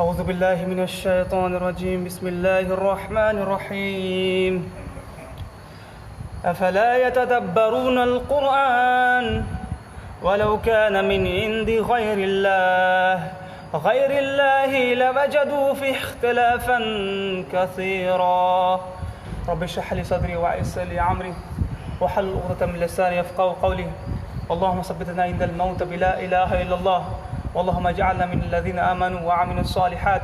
اعوذ باللہ من الشیطان الرجیم بسم اللہ الرحمن الرحیم افلا يتدبرون القرآن ولو كان من عند غير الله لوجدوا فيه اختلافا كثيرا رب اشرح لي صدري ويسر لي امري واحلل عقدة من لساني يفقهوا قولي اللهم ثبتنا عند الموت بلا اله الا الله اللهم اجعلنا من الذين آمنوا وعملوا الصالحات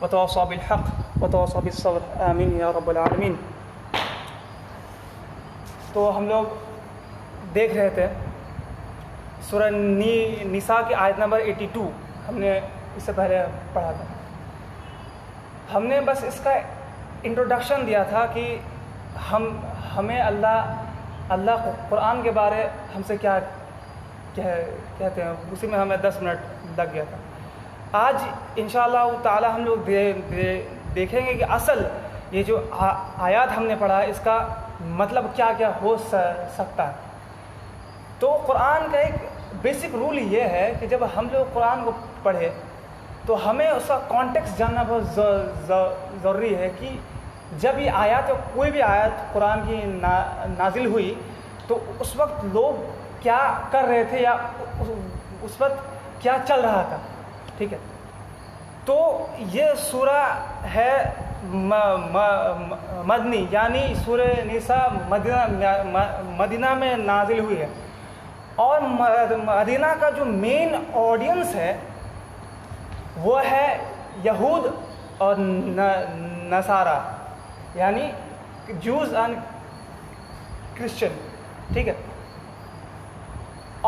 وتواصوا بالحق وتواصوا بالصبر آمین یا رب العالمین۔ تو ہم لوگ دیکھ رہے تھے سورہ نساء کی آیت نمبر 82، ہم نے اس سے پہلے پڑھا تھا۔ ہم نے بس اس کا انٹروڈکشن دیا تھا کہ ہمیں اللہ قرآن کے بارے ہم سے کیا کہتے ہیں، اسی میں ہمیں 10 منٹ لگ گیا تھا۔ آج انشاءاللہ تعالی ہم لوگ دیکھیں گے کہ اصل یہ جو آیات ہم نے پڑھا اس کا مطلب کیا کیا ہو سکتا ہے۔ تو قرآن کا ایک بیسک رول یہ ہے کہ جب ہم لوگ قرآن کو پڑھے تو ہمیں اس کا کانٹیکسٹ جاننا بہت ضروری ہے کہ جب یہ آیات کوئی بھی آیت قرآن کی نازل ہوئی تو اس وقت لوگ کیا کر رہے تھے یا اس وقت کیا چل رہا تھا، ٹھیک ہے۔ تو یہ سورہ ہے مدنی، یعنی سورہ نساء مدینہ میں نازل ہوئی ہے، اور مدینہ کا جو مین آڈینس ہے وہ ہے یہود اور نصارہ، یعنی جوز اینڈ کرسچن، ٹھیک ہے۔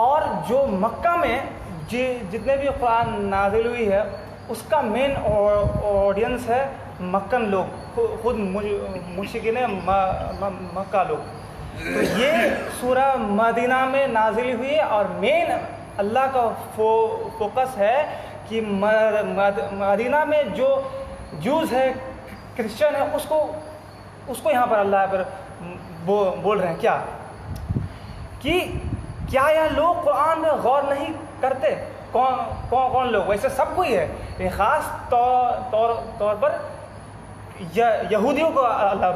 اور جو مکہ میں جتنے بھی قرآن نازل ہوئی ہے اس کا مین آڈینس ہے مکن لوگ، خود مشرکین مکہ لوگ۔ تو یہ سورہ مدینہ میں نازل ہوئی ہے اور مین اللہ کا فوکس ہے کہ مدینہ میں جو جوز ہے، کرسچن ہے، اس کو یہاں پر اللہ پر بول رہے ہیں کیا کہ کیا یہ لوگ قرآن میں غور نہیں کرتے؟ کون لوگ؟ ویسے سب کو ہی ہے، خاص طور پر یہودیوں کو اللہ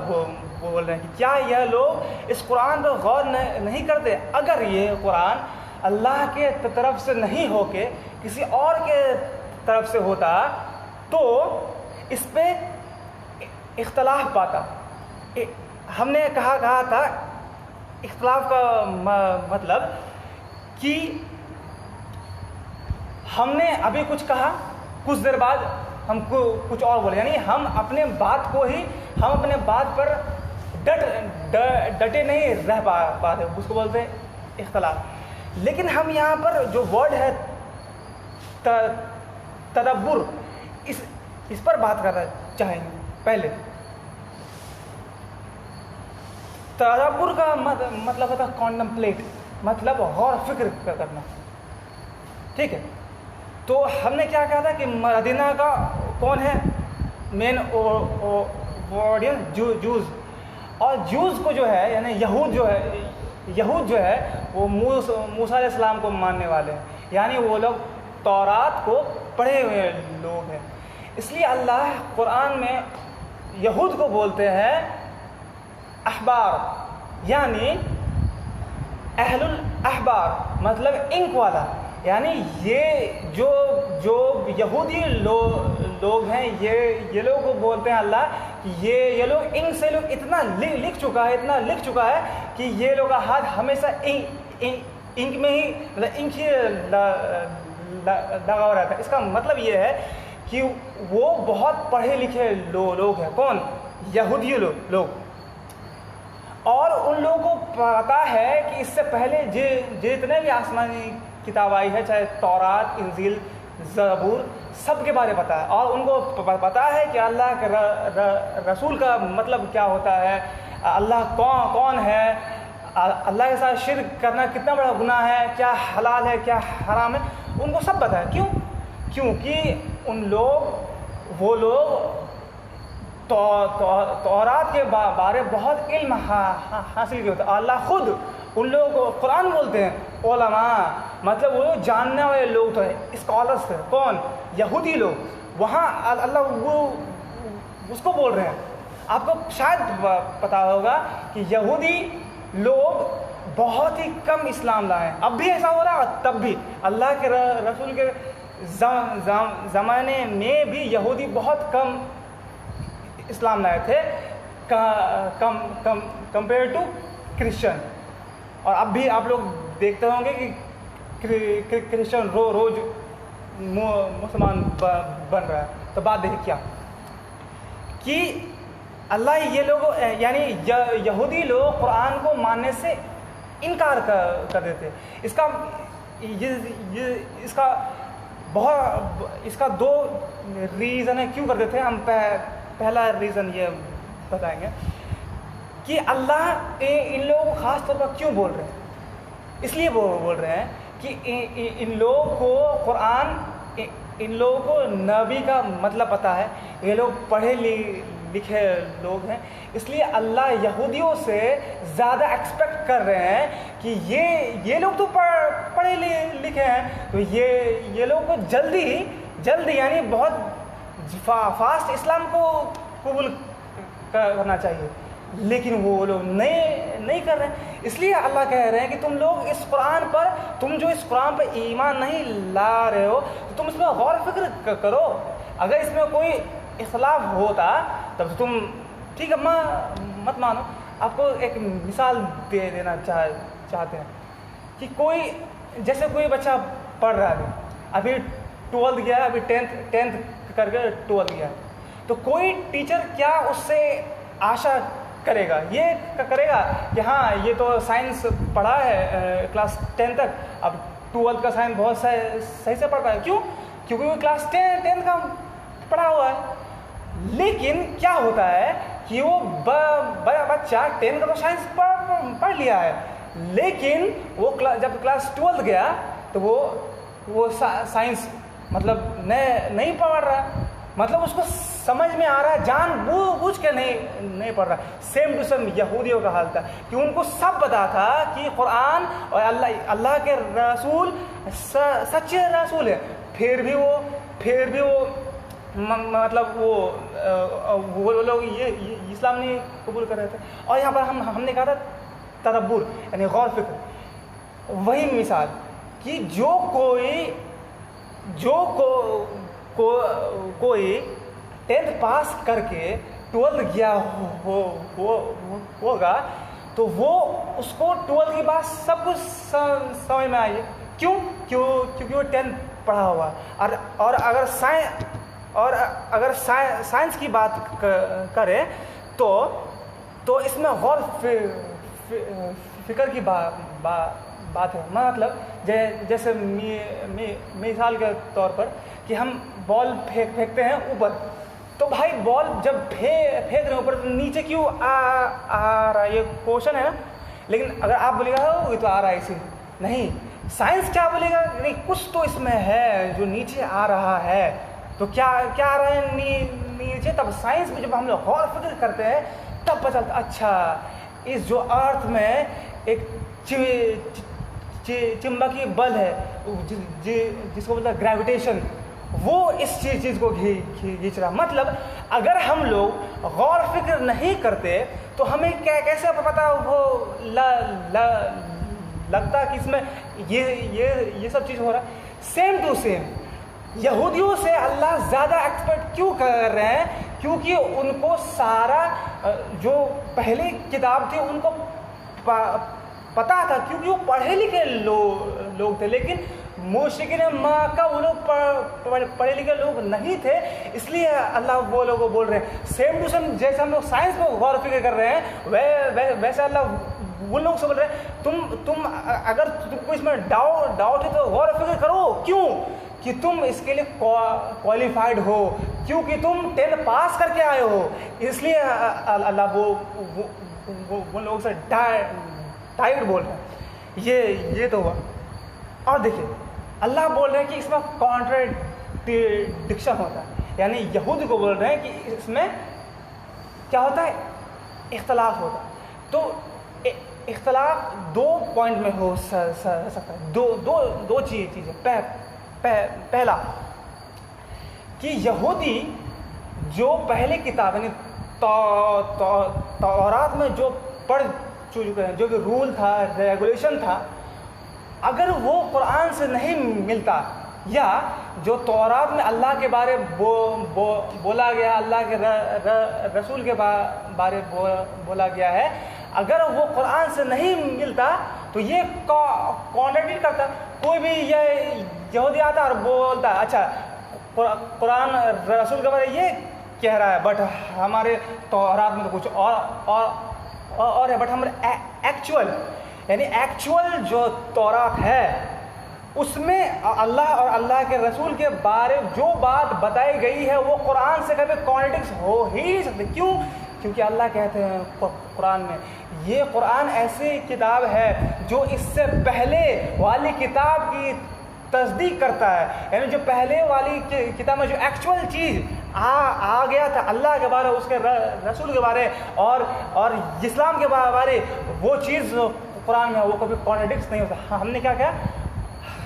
بول رہے ہیں کہ کیا یہ لوگ اس قرآن پر غور نہیں کرتے؟ اگر یہ قرآن اللہ کے طرف سے نہیں ہو کے کسی اور کے طرف سے ہوتا تو اس پہ اختلاف پاتا۔ ہم نے کہا تھا اختلاف کا مطلب کہ ہم نے ابھی کچھ کہا، کچھ دیر بعد ہم کو کچھ اور بولے، یعنی ہم اپنے بات پر ڈٹے نہیں رہ پاتے، اس کو بولتے ہیں اختلاف۔ لیکن ہم یہاں پر جو ورڈ ہے تدبر، اس پر بات کرنا چاہیں گے۔ پہلے تدبر کا مطلب ہوتا ہے کانٹمپلیٹ، مطلب غور فکر کرنا، ٹھیک ہے۔ تو ہم نے کیا کہا تھا کہ مدینہ کا کون ہے مین آڈینس؟ جوز، اور جوز کو جو ہے یعنی یہود جو ہے وہ موسیٰ علیہ السلام کو ماننے والے ہیں، یعنی وہ لوگ تورات کو پڑھے ہوئے لوگ ہیں۔ اس لیے اللہ قرآن میں یہود کو بولتے ہیں احبار، یعنی اہل الاحبار، مطلب انک والا، یعنی یہ جو یہودی لوگ ہیں یہ لوگ کو بولتے ہیں اللہ کہ یہ لوگ انک سے لوگ اتنا لکھ چکا ہے کہ یہ لوگ کا ہاتھ ہمیشہ انک میں ہی انک ہی لگا ہوا رہتا ہے۔ اس کا مطلب یہ ہے کہ وہ بہت پڑھے لکھے لوگ ہیں۔ کون؟ یہودی لوگ۔ اور ان لوگوں کو پتا ہے کہ اس سے پہلے جتنے بھی آسمانی کتاب آئی ہے، چاہے تورات، انجیل، زبور، سب کے بارے پتا ہے، اور ان کو پتا ہے کہ اللہ کے رسول کا مطلب کیا ہوتا ہے، اللہ کون ہے، اللہ کے ساتھ شرک کرنا کتنا بڑا گناہ ہے، کیا حلال ہے کیا حرام ہے، ان کو سب پتا ہے۔ کیونکہ وہ لوگ تورات کے بارے بہت علم حاصل کیا ہوتا ہے۔ اللہ خود ان لوگوں کو قرآن بولتے ہیں علماء، مطلب وہ جاننے والے لوگ تو اسکالرس تھے۔ کون؟ یہودی لوگ۔ وہاں اللہ وہ اس کو بول رہے ہیں. آپ کو شاید پتا ہوگا کہ یہودی لوگ بہت ہی کم اسلام لائے ہیں. اب بھی ایسا ہو رہا ہے, تب بھی اللہ کے رسول کے زمانے میں بھی یہودی بہت کم اسلام لائے تھے کمپیئر ٹو کرسچن. اور اب بھی آپ لوگ دیکھتے ہوں گے کہ کرسچن روز مسلمان بن رہا ہے. تو بات دیکھیں کیا کہ اللہ یہ لوگ یعنی یہودی لوگ قرآن کو ماننے سے انکار کر دیتے. اس کا دو ریزن ہے کیوں کرتے تھے. ہم پہلا ریزن یہ بتائیں گے کہ اللہ ان لوگوں کو خاص طور پر کیوں بول رہے ہیں. اس لیے وہ بول رہے ہیں کہ ان لوگوں کو قرآن, ان لوگوں کو نبی کا مطلب پتہ ہے. یہ لوگ پڑھے لکھے لوگ ہیں, اس لیے اللہ یہودیوں سے زیادہ ایکسپیکٹ کر رہے ہیں کہ یہ لوگ تو پڑھے لکھے ہیں, تو یہ لوگ کو جلدی یعنی بہت فاسٹ اسلام کو قبول کرنا چاہیے. لیکن وہ لوگ نہیں کر رہے ہیں. اس لیے اللہ کہہ رہے ہیں کہ تم لوگ اس قرآن پر, تم جو اس قرآن پر ایمان نہیں لا رہے ہو, تو تم اس میں غور و فکر کرو. اگر اس میں کوئی اختلاف ہوتا تب تم ٹھیک ہے مت مانو. آپ کو ایک مثال دے دینا چاہتے ہیں کہ جیسے کوئی بچہ پڑھ رہا ہے, ابھی 12th گیا, ابھی 10th کر کے 12th گیا, تو کوئی ٹیچر کیا اس سے آشا کرے گا, یہ کرے گا کہ ہاں یہ تو سائنس پڑھا ہے کلاس 10 تک, اب 12th کا سائنس بہت صحیح سے پڑھتا ہے. کیوں؟ کیونکہ وہ کلاس 10 کا پڑھا ہوا ہے. لیکن کیا ہوتا ہے کہ وہ بچہ 10 کا تو سائنس پڑھ لیا ہے, لیکن وہ جب کلاس 12 گیا تو وہ سائنس مطلب نہیں پڑھ رہا, مطلب اس کو سمجھ میں آ رہا ہے, جان بوجھ کے نہیں پڑھ رہا. سیم ٹو سیم یہودیوں کا حال تھا کہ ان کو سب پتا تھا کہ قرآن اور اللہ کے رسول سچے رسول ہیں, پھر بھی وہ مطلب وہ لوگ یہ اسلام نہیں قبول کر رہے تھے. اور یہاں پر ہم نے کہا تھا تدبر یعنی غور فکر. وہی مثال کہ کوئی 10th پاس کر کے 12th گیا ہوگا تو وہ اس کو 12th کے بعد سب کچھ سمجھ میں آئیے. کیونکہ وہ 10th پڑھا ہوا. اور اگر سائنس کی بات کریں تو اس میں غور فکر کی بات ہے. مطلب جیسے مثال کے طور پر کہ ہم بال پھینکتے ہیں اوپر, تو بھائی بال جب پھینک رہے ہیں اوپر, نیچے کیوں آ رہا ہے, یہ کوشچن ہے نا. لیکن اگر آپ بولے گا یہ تو آ رہا ہے اسی نہیں, سائنس کیا بولے گا, نہیں کچھ تو اس میں ہے جو نیچے آ رہا ہے. تو کیا آ رہا ہے نیچے. تب سائنس میں جب ہم لوگ غور فکر کرتے ہیں تب پتہ چلتا اچھا اس جو ارتھ میں ایک چمبکی بل ہے جس کو بولتا ہے گریویٹیشن, وہ اس چیز کو کھینچ رہا. مطلب اگر ہم لوگ غور فکر نہیں کرتے تو ہمیں کیسے پتا وہ لگتا کہ اس میں یہ سب چیز ہو رہا ہے. سیم ٹو سیم یہودیوں سے اللہ زیادہ ایکسپیکٹ کیوں کر رہے ہیں, کیونکہ ان کو سارا جو پہلی کتاب تھی ان کو پتا تھا, کیونکہ وہ پڑھے لکھے لوگ تھے. لیکن مشرکین مکہ وہ لوگ پڑھے لکھے لوگ نہیں تھے, اس لیے اللہ وہ لوگوں کو بول رہے ہیں. سیم ٹو سیم جیسے ہم لوگ سائنس پہ غور و فکر کر رہے ہیں ویسے اللہ وہ لوگ سے بول رہے ہیں تم اگر تم کو اس میں ڈاؤٹ ہے تو غور و فکر کرو. کیوں کہ تم اس کے لیے کوالیفائڈ ہو, کیونکہ تم 10 پاس کر کے آئے ہو. اس لیے اللہ وہ لوگوں سے ٹائٹ بول رہے ہیں. یہ تو ہوا. اور دیکھیے اللہ بول رہے ہیں کہ اس میں کانٹرڈکشن ہوتا ہے, یعنی یہود کو بول رہے ہیں کہ اس میں کیا ہوتا ہے, اختلاف ہوتا ہے. تو اختلاف 2 پوائنٹ میں ہو سکتا ہے. دو چیزیں. پہلا کہ یہودی جو پہلے کتاب یعنی تورات میں جو پڑھ چکے ہیں، جو کہ رول تھا، ریگولیشن تھا، اگر وہ قرآن سے نہیں ملتا، یا جو تورات میں اللہ کے بارے بولا گیا، اللہ کے رسول کے بارے بولا گیا ہے، اگر وہ قرآن سے نہیں ملتا تو یہ کانٹرڈکٹ کرتا. کوئی بھی یہ یہودی آتا اور بولتا اچھا قرآن رسول کے بارے یہ کہہ رہا ہے، بٹ ہمارے تورات میں تو کچھ اور ہے، بٹ ہمارے ایکچوئل جو تورات ہے اس میں اللہ اور اللہ کے رسول کے بارے جو بات بتائی گئی ہے وہ قرآن سے کبھی کانٹرڈکٹ ہو ہی نہیں سکتے. کیوں؟ کیونکہ اللہ کہتے ہیں قرآن میں، یہ قرآن ایسی کتاب ہے جو اس سے پہلے والی کتاب کی تصدیق کرتا ہے. یعنی جو پہلے والی کتاب میں جو ایکچوئل چیز آ گیا تھا اللہ کے بارے، اس کے رسول کے بارے اور اسلام کے بارے، وہ چیز قرآن میں وہ کبھی کانٹرڈکٹ نہیں ہوتا. ہم نے کیا کہا؟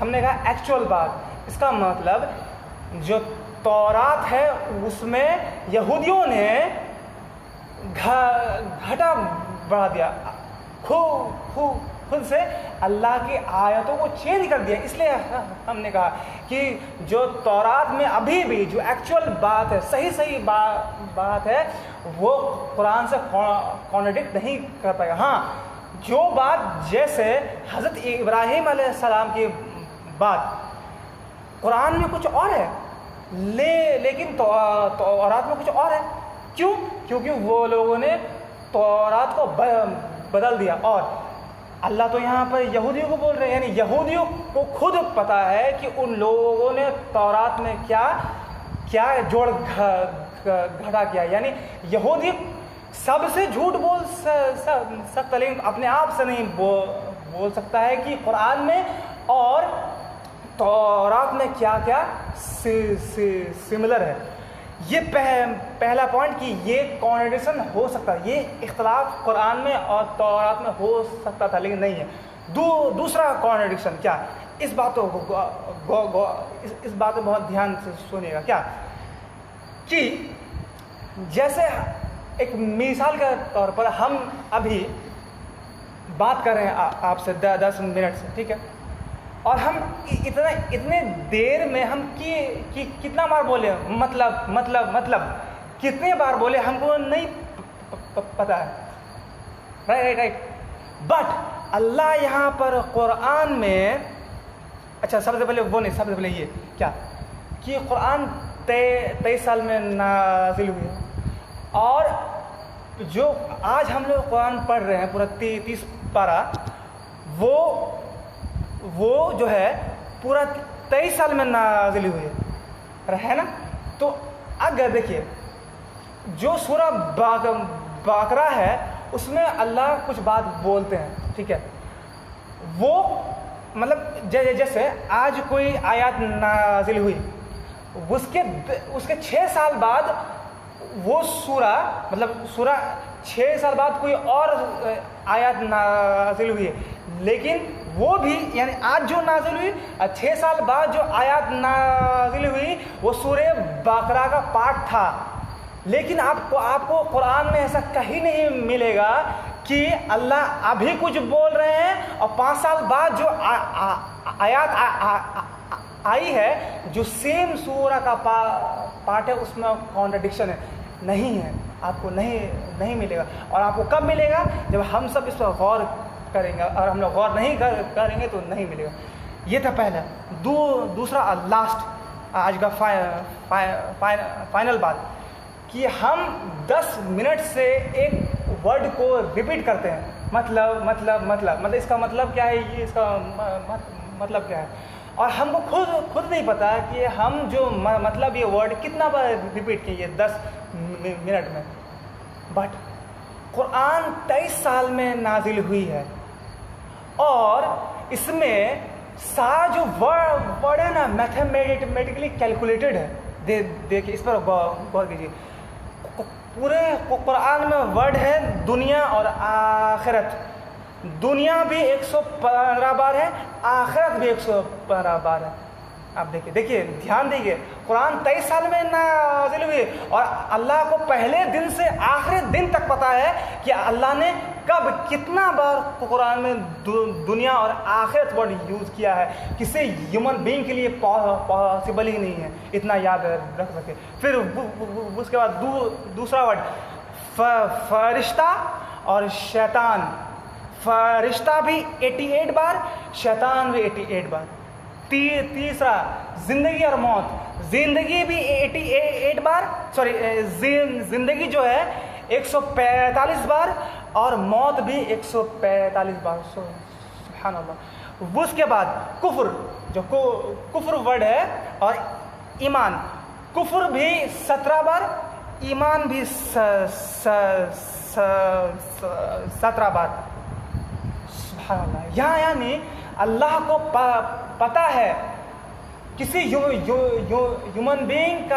ہم نے کہا ایکچوئل بات. اس کا مطلب جو تورات ہے اس میں یہودیوں نے گھٹا بڑھا دیا، خود سے اللہ کی آیتوں کو چینج کر دیا. اس لیے ہم نے کہا کہ جو تورات میں ابھی بھی جو ایکچوئل بات ہے، صحیح بات ہے، وہ قرآن سے کانٹرڈکٹ نہیں کر پائے گا. ہاں جو بات جیسے حضرت ابراہیم علیہ السلام کی بات قرآن میں کچھ اور ہے، لیکن تورات میں کچھ اور ہے. کیوں؟ کیونکہ وہ لوگوں نے تورات کو بدل دیا. اور اللہ تو یہاں پر یہودیوں کو بول رہے ہیں، یعنی یہودیوں کو خود پتا ہے کہ ان لوگوں نے تورات میں کیا جوڑ گھٹا کیا. یعنی یہودی سب سے جھوٹ بول سکتا لیکن اپنے آپ سے نہیں بول سکتا ہے کہ قرآن میں اور تورات میں کیا کیا سملر ہے. یہ پہلا پوائنٹ کہ یہ کانٹرڈکشن ہو سکتا ہے، یہ اختلاف قرآن میں اور تورات میں ہو سکتا تھا لیکن نہیں ہے. دوسرا کانٹرڈکشن کیا؟ اس بات میں بہت دھیان سے سنیے گا. کیا کہ جیسے ایک مثال کے طور پر ہم ابھی بات کر رہے ہیں آپ سے 10 منٹ سے، ٹھیک ہے، اور ہم اتنے دیر میں ہم کتنا بار بولے مطلب کتنے بار بولے ہم کو نہیں پتا ہے، رائٹ. بٹ اللہ یہاں پر قرآن میں، اچھا سب سے پہلے وہ نہیں، سب سے پہلے یہ کیا کہ قرآن 23 سال میں نازل ہوئی ہے، اور جو آج ہم لوگ قرآن پڑھ رہے ہیں پورا 30 پارہ، وہ جو ہے پورا 23 سال میں نازل ہوئی ہے نا. تو اگر دیکھیے جو سورہ بقرہ ہے اس میں اللہ کچھ بات بولتے ہیں، ٹھیک ہے، وہ مطلب جیسے آج کوئی آیات نازل ہوئی، اس کے 6 سال بعد وہ سورہ 6 سال بعد کوئی اور آیات نازل ہوئی ہے، لیکن وہ بھی یعنی آج جو نازل ہوئی 6 سال بعد جو آیات نازل ہوئی وہ سورہ بقرہ کا پارٹ تھا. لیکن آپ کو قرآن میں ایسا کہیں نہیں ملے گا کہ اللہ ابھی کچھ بول رہے ہیں اور 5 سال بعد جو آیات آئی ہے جو سیم سورہ کا پارٹ ہے اس میں کانٹرڈکشن ہے. نہیں ہے، آپ کو نہیں ملے گا. اور آپ کو کب ملے گا؟ جب ہم سب اس پر غور کریں گے، اور ہم لوگ غور نہیں کریں گے تو نہیں ملے گا. یہ تھا پہلا. دوسرا لاسٹ آج کا فائنل بات کہ ہم 10 منٹ سے ایک ورڈ کو ریپیٹ کرتے ہیں، مطلب اس کا مطلب کیا ہے، یہ اس کا مطلب کیا ہے، اور ہم کو خود نہیں پتا کہ ہم جو مطلب یہ ورڈ کتنا بار ریپیٹ کیے 10 منٹ میں. بٹ قرآن 23 سال میں نازل ہوئی ہے اور اس میں سارا جو ورڈ ہے نا میتھمیٹیکلی کیلکولیٹڈ ہے. دیکھیے اس پر غور کیجیے. پورے قرآن میں ورڈ ہے دنیا اور آخرت. دنیا بھی 115 بار ہے، آخرت بھی 115 بار ہے. آپ دیکھیے دھیان دیجیے، قرآن 23 سال میں نازل ہوئی اور اللہ کو پہلے دن سے آخری دن تک پتا ہے کہ اللہ نے کب کتنا بار قرآن میں دنیا اور آخرت ورڈ یوز کیا ہے. کسی ہیومن بینگ کے لیے پاسبل ہی نہیں ہے اتنا یاد رکھ سکے. پھر اس کے بعد دوسرا ورڈ فرشتہ اور شیطان. فرشتہ بھی 88 بار، شیطان بھی 88 بار. تیسرا زندگی اور موت. زندگی بھی 88 بار، زندگی جو ہے 145 بار اور موت بھی 145 بار. سبحان اللہ. اس کے بعد کفر، جو کفر ورڈ ہے، اور ایمان. کفر بھی 17 بار، ایمان بھی 17 بار. سبحان اللہ. یہاں یعنی اللہ کو پتا ہے کسی ہیومن بینگ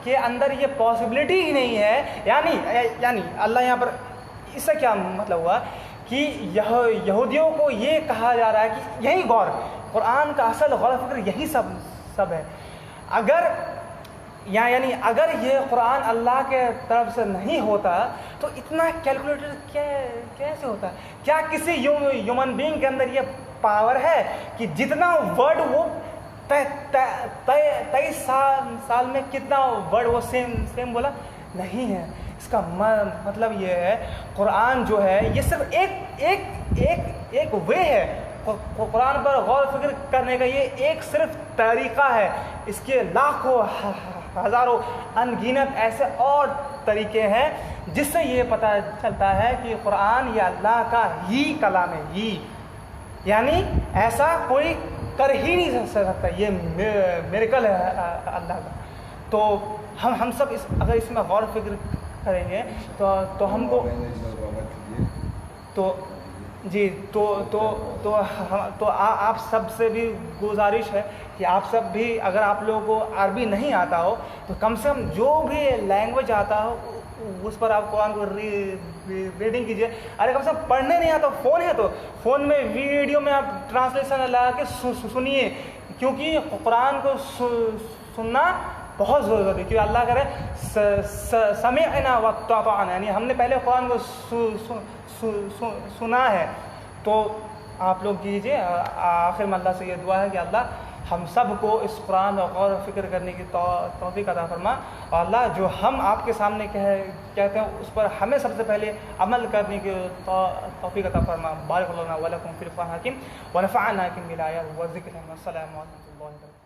کے اندر یہ پاسبلٹی ہی نہیں ہے. یعنی اللہ یہاں پر اس سے کیا مطلب ہوا کہ یہودیوں کو یہ کہا جا رہا ہے کہ یہی غور، قرآن کا اصل غور و فکر یہی سب ہے. یعنی اگر یہ قرآن اللہ کے طرف سے نہیں ہوتا تو اتنا کیلکولیٹر کیسے ہوتا؟ کیا کسی ہیومن بینگ کے اندر یہ پاور ہے کہ جتنا ورڈ وہ 23 سال میں کتنا ورڈ وہ سیم بولا؟ نہیں ہے. اس کا مطلب یہ ہے قرآن جو ہے یہ صرف ایک وے ہے. قرآن پر غور و فکر کرنے کا یہ ایک صرف طریقہ ہے. اس کے لاکھوں ہزاروں انگنت ایسے اور طریقے ہیں جس سے یہ پتہ چلتا ہے کہ قرآن یہ اللہ کا ہی کلام ہے. یعنی ایسا کوئی کر ہی نہیں سکتا. یہ میریکل ہے اللہ کا. تو ہم سب اگر اس میں غور و فکر کریں گے تو ہم کو تو آپ سب سے بھی گزارش ہے کہ آپ سب بھی، اگر آپ لوگوں کو عربی نہیں آتا ہو تو کم سے کم جو بھی لینگویج آتا ہو اس پر آپ قرآن کو ریڈنگ کیجیے. ارے کم سے کم پڑھنے نہیں آتا، فون ہے تو فون میں ویڈیو میں آپ ٹرانسلیشن لگا کے سنیے، کیونکہ قرآن کو سننا بہت ضروری ہے. کیونکہ اللہ کرے سمعنا واطعنا، یعنی ہم نے پہلے قرآن کو سنا ہے. تو آپ لوگ کیجیے. آخر میں اللہ سے یہ دعا ہے کہ اللہ ہم سب کو اس قرآن کا غور و فکر کرنے کی توفیق عطا فرما، اور اللہ جو ہم آپ کے سامنے کہتے ہیں اس پر ہمیں سب سے پہلے عمل کرنے کی توفیق عطا فرما. بارک اللہ لنا ولکم فی القرآن الحکیم ونفعنا بالآیات والذکر الحکیم. السلام علیکم و رحمۃ اللہ وبرکاتہ.